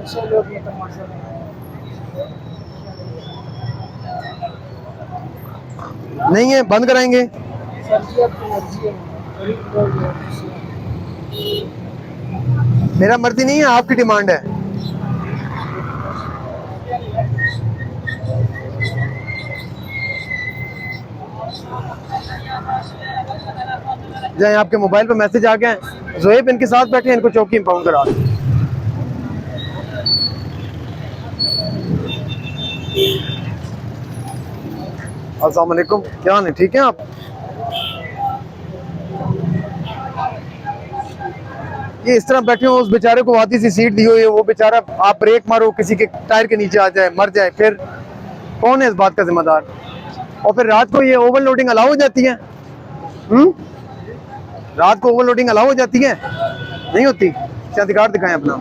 ऐसे लोग ये तमाशा नहीं है, बंद कराएंगे। सर जी आपकी मर्जी है, गरीब लोग हैं। मेरा मर्जी नहीं है, आपकी डिमांड है। जाए, आपके मोबाइल पे मैसेज आ गया है, जोएब इनके साथ बैठे हैं, इनको चौकी इंपाउंड करा दो। अस्सलाम वालेकुम, क्या हाल है, ठीक है आप? ये इस तरह बैठे हो, उस बेचारे को आधी सी सीट दी हुई है, वो बेचारा, आप ब्रेक मारो, किसी के टायर के नीचे आ जाए, मर जाए, फिर कौन है इस बात का जिम्मेदार? और फिर रात को ये ओवरलोडिंग अलाउ हो जाती है? रात को ओवरलोडिंग अलाउ हो जाती है? नहीं होती? क्या अधिकार दिखाएं अपना।